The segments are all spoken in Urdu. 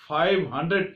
500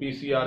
PCR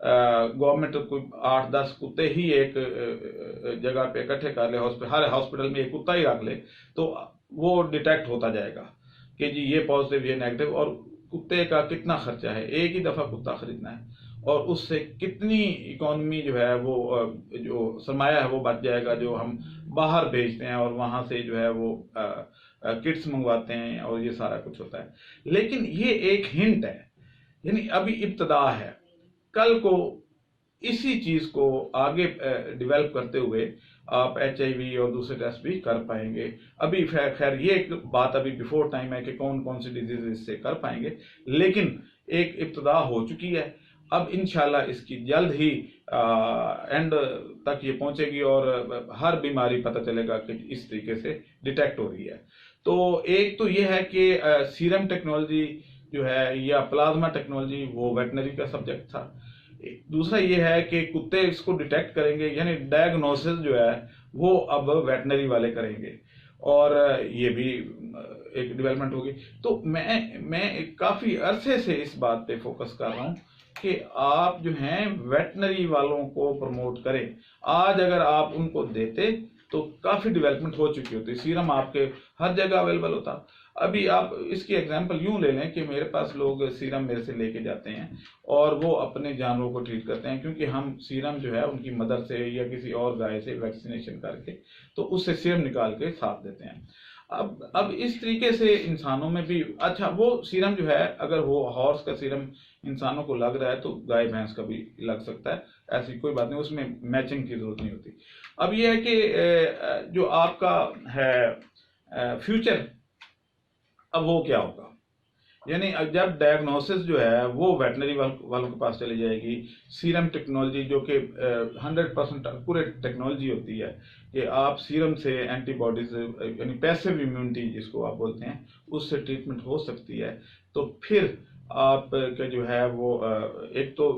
گورنمنٹ کوئی 8-10 کتے ہی ایک جگہ پہ اکٹھے کر لے، ہر ہاسپٹل میں ایک کتا ہی رکھ لے، تو وہ ڈیٹیکٹ ہوتا جائے گا کہ جی یہ پازیٹیو، یہ نیگیٹو، اور کتے کا کتنا خرچہ ہے، ایک ہی دفعہ کتا خریدنا ہے، اور اس سے کتنی اکانومی جو ہے وہ جو سرمایہ ہے وہ بچ جائے گا، جو ہم باہر بھیجتے ہیں اور وہاں سے جو ہے وہ کٹس منگواتے ہیں اور یہ سارا کچھ ہوتا ہے۔ لیکن یہ ایک ہنٹ ہے، یعنی ابھی ابتدا ہے، کل کو اسی چیز کو آگے ڈیولپ کرتے ہوئے آپ ایچ آئی وی اور دوسرے ٹیسٹ بھی کر پائیں گے۔ ابھی خیر یہ ایک بات ابھی بیفور ٹائم ہے کہ کون کون سی ڈیزیز اس سے کر پائیں گے، لیکن ایک ابتدا ہو چکی ہے۔ اب انشاءاللہ اس کی جلد ہی اینڈ تک یہ پہنچے گی اور ہر بیماری پتہ چلے گا کہ اس طریقے سے ڈیٹیکٹ ہو رہی ہے۔ تو ایک تو یہ ہے کہ سیرم ٹیکنالوجی جو ہے یا پلازما ٹیکنالوجی وہ ویٹنری کا سبجیکٹ تھا۔ دوسرا یہ ہے کہ کتے اس کو ڈیٹیکٹ کریں گے، یعنی ڈائگنوسس جو ہے وہ اب ویٹنری والے کریں گے، اور یہ بھی ایک ڈیولپمنٹ ہوگی۔ تو میں کافی عرصے سے اس بات پہ فوکس کر رہا ہوں کہ آپ جو ہیں ویٹنری والوں کو پروموٹ کریں۔ آج اگر آپ ان کو دیتے تو کافی ڈیولپمنٹ ہو چکی ہوتی، سیرم آپ کے ہر جگہ اویلیبل ہوتا۔ ابھی آپ اس کی ایگزامپل یوں لے لیں کہ میرے پاس لوگ سیرم میرے سے لے کے جاتے ہیں اور وہ اپنے جانوروں کو ٹریٹ کرتے ہیں، کیونکہ ہم سیرم جو ہے ان کی مدر سے یا کسی اور گائے سے ویکسینیشن کر کے تو اس سے سیرم نکال کے ساتھ دیتے ہیں۔ اب اس طریقے سے انسانوں میں بھی اچھا وہ سیرم جو ہے، اگر وہ ہارس کا سیرم انسانوں کو لگ رہا ہے تو گائے بھینس کا بھی لگ سکتا ہے، ایسی کوئی بات نہیں، اس میں میچنگ کی ضرورت نہیں ہوتی۔ اب یہ ہے کہ جو آپ کا ہے فیوچر، اب وہ کیا ہوگا، یعنی جب ڈائگنوسس جو ہے وہ ویٹنری والوں کے پاس چلی جائے گی، سیرم ٹیکنالوجی جو کہ 100% ایکوریٹ ٹیکنالوجی ہوتی ہے کہ آپ سیرم سے اینٹی باڈیز یعنی پیسو امیونٹی جس کو آپ بولتے ہیں اس سے ٹریٹمنٹ ہو سکتی ہے، تو پھر آپ کا جو ہے وہ ایک تو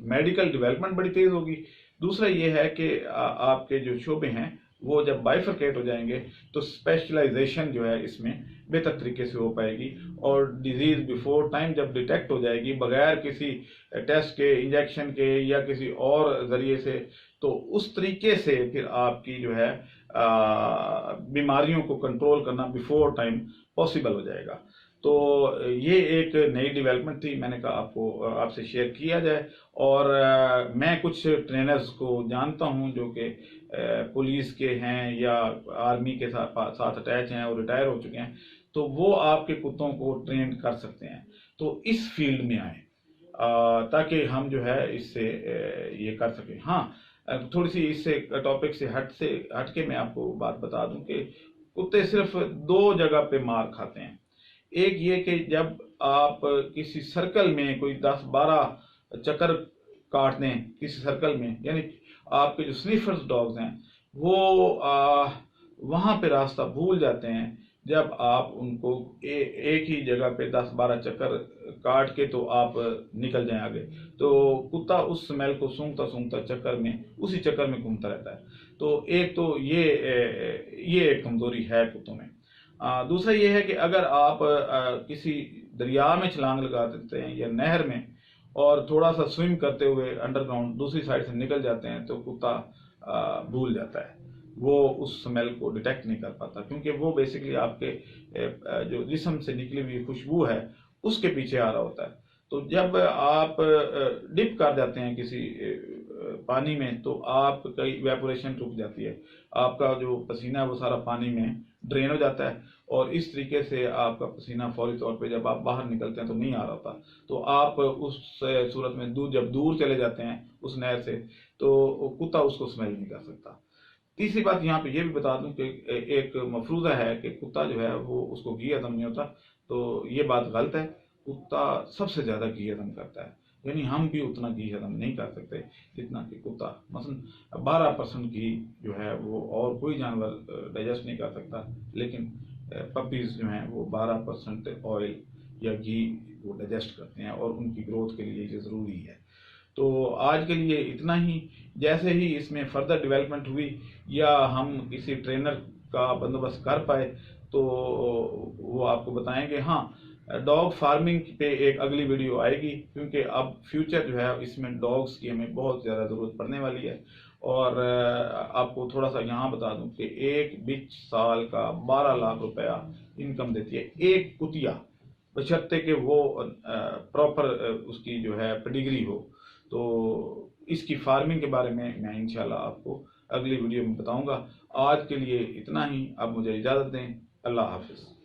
میڈیکل ڈیولپمنٹ بڑی تیز ہوگی، دوسرا یہ ہے کہ آپ کے جو شعبے ہیں وہ جب بائیفرکیٹ ہو جائیں گے تو اسپیشلائزیشن جو ہے اس میں بہتر طریقے سے ہو پائے گی، اور ڈیزیز بیفور ٹائم جب ڈیٹیکٹ ہو جائے گی بغیر کسی ٹیسٹ کے، انجیکشن کے یا کسی اور ذریعے سے، تو اس طریقے سے پھر آپ کی جو ہے بیماریوں کو کنٹرول کرنا بیفور ٹائم پاسبل ہو جائے گا۔ تو یہ ایک نئی ڈیولپمنٹ تھی، میں نے کہا آپ سے شیئر کیا جائے، اور میں کچھ ٹرینرز کو جانتا ہوں جو کہ پولیس کے ہیں یا آرمی کے ساتھ اٹیچ ہیں اور ریٹائر ہو چکے ہیں، تو وہ آپ کے کتوں کو ٹرین کر سکتے ہیں، تو اس فیلڈ میں آئیں تاکہ ہم جو ہے اس سے یہ کر سکیں۔ ہاں تھوڑی سی اس سے ٹاپک سے ہٹ کے میں آپ کو بات بتا دوں کہ کتے صرف 2 جگہ پہ مار کھاتے ہیں۔ ایک یہ کہ جب آپ کسی سرکل میں کوئی 10-12 چکر کاٹ دیں کسی سرکل میں، یعنی آپ کے جو سنیفرز ڈاگز ہیں وہ وہاں پہ راستہ بھول جاتے ہیں، جب آپ ان کو ایک ہی جگہ پہ 10-12 چکر کاٹ کے تو آپ نکل جائیں آگے، تو کتا اس سمیل کو سونگتا اسی چکر میں گھومتا رہتا ہے۔ تو ایک تو یہ ایک کمزوری ہے کتوں میں۔ دوسرا یہ ہے کہ اگر آپ کسی دریا میں چھلانگ لگا دیتے ہیں یا نہر میں اور تھوڑا سا سوئم کرتے ہوئے انڈر گراؤنڈ دوسری سائڈ سے نکل جاتے ہیں تو کتا بھول جاتا ہے، وہ اس سمیل کو ڈیٹیکٹ نہیں کر پاتا، کیونکہ وہ بیسیکلی آپ کے جو جسم سے نکلی ہوئی خوشبو ہے اس کے پیچھے آ رہا ہوتا ہے۔ تو جب آپ ڈپ کر جاتے ہیں کسی پانی میں تو آپ کا ایویپوریشن رک جاتی ہے، آپ کا جو پسینہ ہے وہ سارا پانی میں ڈرین ہو جاتا ہے، اور اس طریقے سے آپ کا پسینہ فوری طور پہ جب آپ باہر نکلتے ہیں تو نہیں آ رہا ہوتا، تو آپ اس صورت میں جب دور چلے جاتے ہیں اس نہر سے تو کتا اس کو سمیل نہیں کر سکتا۔ تیسری بات یہاں پہ یہ بھی بتا دوں کہ ایک مفروضہ ہے کہ کتا جو ہے وہ اس کو گھی ہضم نہیں ہوتا، تو یہ بات غلط ہے، کتا سب سے زیادہ گھی ہضم کرتا ہے، یعنی ہم بھی اتنا گھی ہضم نہیں کر سکتے جتنا کہ کتا، مثلا 12% گھی جو ہے وہ اور کوئی جانور ڈائجسٹ نہیں کر سکتا، لیکن پپیز جو ہیں وہ 12% آئل یا گھی وہ ڈائجسٹ کرتے ہیں، اور ان کی گروتھ کے لیے یہ ضروری ہے۔ تو آج کے لیے اتنا ہی، جیسے ہی اس میں فردر ڈیولپمنٹ ہوئی یا ہم کسی ٹرینر کا بندوبست کر پائے تو وہ آپ کو بتائیں گے. ہاں، ڈاگ فارمنگ پہ ایک اگلی ویڈیو آئے گی، کیونکہ اب فیوچر جو ہے اس میں ڈاگس کی ہمیں بہت زیادہ ضرورت پڑنے والی ہے. اور آپ کو تھوڑا سا یہاں بتا دوں کہ ایک بچ سال کا 12 لاکھ روپیہ انکم دیتی ہے ایک کتیا، بشرطے کہ وہ پراپر اس کی جو ہے پیڈیگری ہو. تو اس کی فارمنگ کے بارے میں انشاءاللہ آپ کو اگلی ویڈیو میں بتاؤں گا. آج کے لیے اتنا ہی، اب مجھے اجازت دیں. اللہ حافظ.